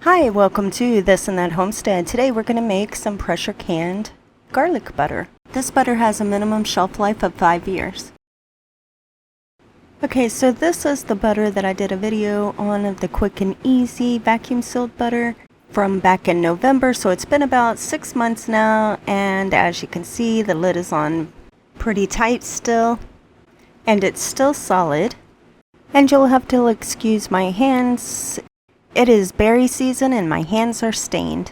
Hi, welcome to This and That Homestead. Today we're going to make some pressure canned garlic butter. This butter has a minimum shelf life of 5 years. Okay, so this is the butter that I did a video on of the quick and easy vacuum sealed butter from back in November. So it's been about 6 months now, and as you can see, the lid is on pretty tight still, and it's still solid. And you'll have to excuse my hands. It is berry season and my hands are stained.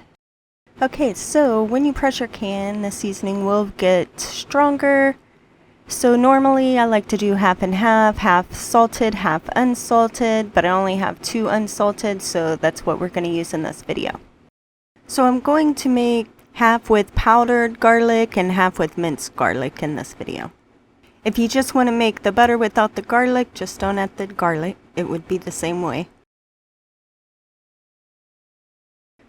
Okay, so when you pressure can, the seasoning will get stronger. So normally I like to do half and half salted, half unsalted, but I only have 2 unsalted, so that's what we're going to use in this video. So I'm going to make half with powdered garlic and half with minced garlic in this video. If you just want to make the butter without the garlic, just don't add the garlic. It would be the same way.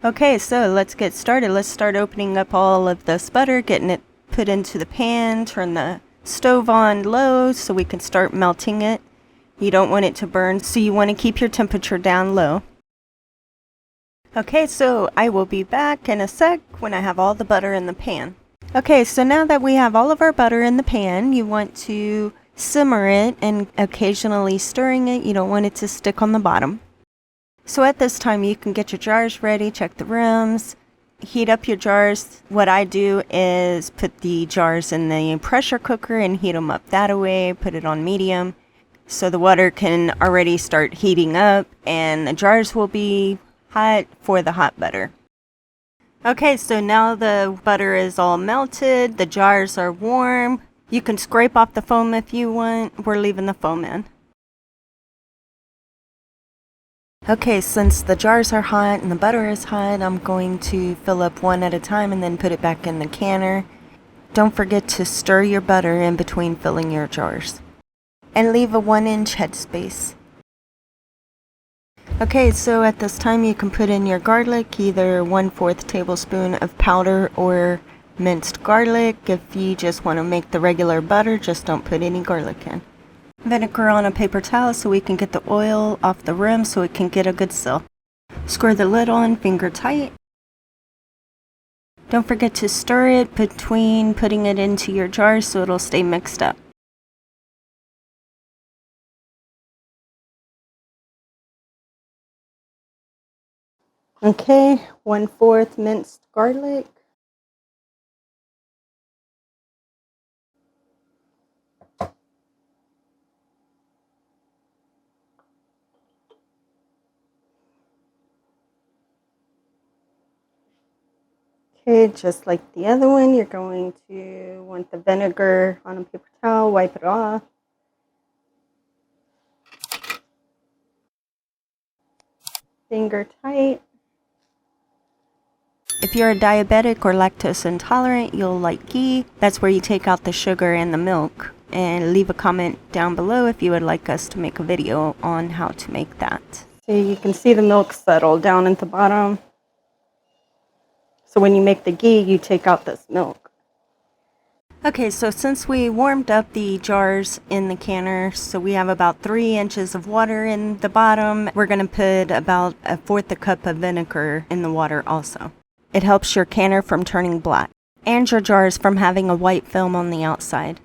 Okay, so let's get started. Let's start opening up all of this butter, getting it put into the pan, turn the stove on low so we can start melting it. You don't want it to burn, so you want to keep your temperature down low. Okay, so I will be back in a sec when I have all the butter in the pan. Okay, so now that we have all of our butter in the pan, you want to simmer it and occasionally stirring it. You don't want it to stick on the bottom. So at this time you can get your jars ready, check the rims, heat up your jars. What I do is put the jars in the pressure cooker and heat them up that way, put it on medium, so the water can already start heating up and the jars will be hot for the hot butter. Okay, so now the butter is all melted, the jars are warm. You can scrape off the foam if you want. We're leaving the foam in. Okay, since the jars are hot and the butter is hot, I'm going to fill up one at a time and then put it back in the canner. Don't forget to stir your butter in between filling your jars. And leave a 1-inch headspace. Okay, so at this time you can put in your garlic, either 1/4 tablespoon of powder or minced garlic. If you just want to make the regular butter, just don't put any garlic in. Vinegar on a paper towel so we can get the oil off the rim so it can get a good seal. Screw the lid on, finger tight. Don't forget to stir it between putting it into your jar so it'll stay mixed up. Okay, 1/4 minced garlic. Okay, just like the other one, you're going to want the vinegar on a paper towel, wipe it off. Finger tight. If you're a diabetic or lactose intolerant, you'll like ghee. That's where you take out the sugar and the milk. And leave a comment down below if you would like us to make a video on how to make that. So you can see the milk settle down at the bottom. So when you make the ghee, you take out this milk. Okay, so since we warmed up the jars in the canner, so we have about 3 inches of water in the bottom, we're going to put about 1/4 cup of vinegar in the water also. It helps your canner from turning black and your jars from having a white film on the outside.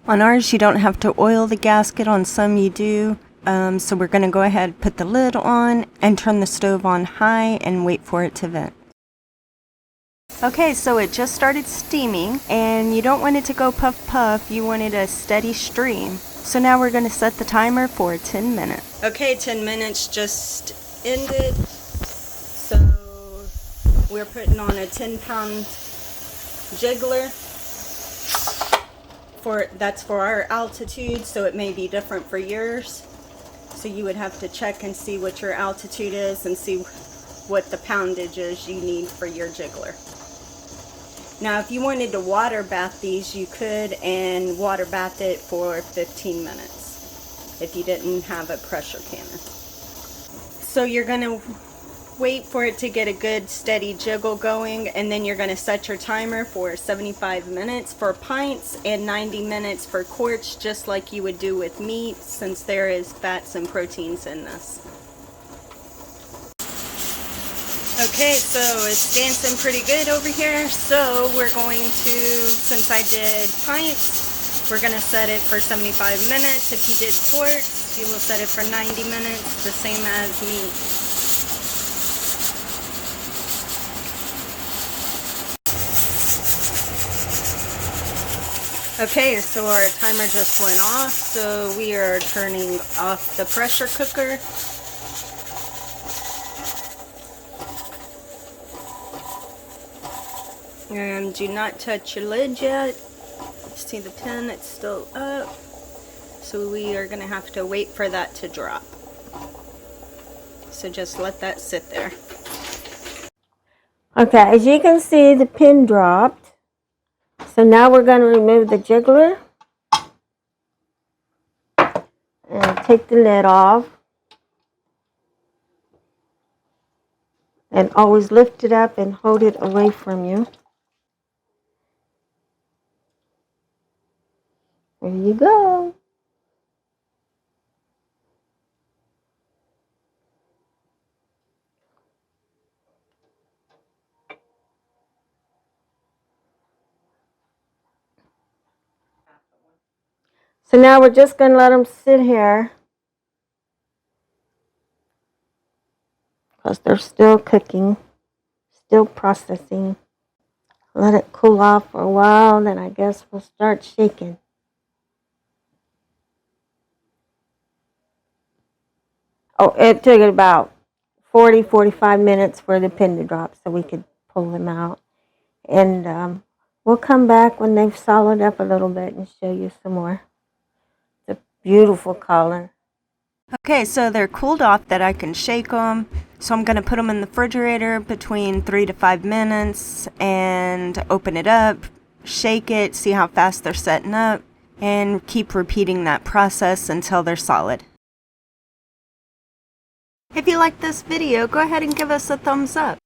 On ours, you don't have to oil the gasket. On some you do. So we're going to go ahead and put the lid on and turn the stove on high and wait for it to vent. Okay, so it just started steaming and you don't want it to go puff puff, you want it a steady stream. So now we're going to set the timer for 10 minutes. Okay, 10 minutes just ended. So we're putting on a 10-pound jiggler. That's for our altitude, so it may be different for yours. So you would have to check and see what your altitude is and see what the poundage is you need for your jiggler. Now if you wanted to water bath these, you could, and water bath it for 15 minutes if you didn't have a pressure canner. So you're going to wait for it to get a good steady jiggle going, and then you're going to set your timer for 75 minutes for pints and 90 minutes for quarts, just like you would do with meat, since there is fats and proteins in this. Okay, so it's dancing pretty good over here. So we're going to, since I did pints, we're gonna set it for 75 minutes. If you did quarts, you will set it for 90 minutes, the same as meat. Okay, so our timer just went off, so we are turning off the pressure cooker. And do not touch your lid yet. See the pin, it's still up. So we are gonna have to wait for that to drop. So just let that sit there. Okay, as you can see, the pin dropped. So now we're going to remove the jiggler and take the lid off. And always lift it up and hold it away from you. There you go. So now we're just going to let them sit here because they're still cooking, still processing. Let it cool off for a while, then I guess we'll start shaking. Oh, it took about 40-45 minutes for the pin to drop so we could pull them out. And we'll come back when they've solid up a little bit and show you some more. It's a beautiful color. Okay, so they're cooled off that I can shake them. So I'm going to put them in the refrigerator between 3 to 5 minutes and open it up, shake it, see how fast they're setting up, and keep repeating that process until they're solid. If you like this video, go ahead and give us a thumbs up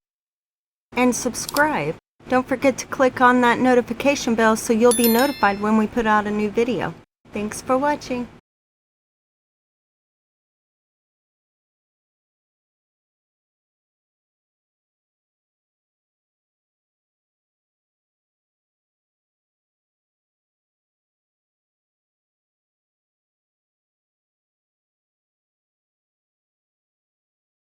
and subscribe. Don't forget to click on that notification bell so you'll be notified when we put out a new video. Thanks for watching.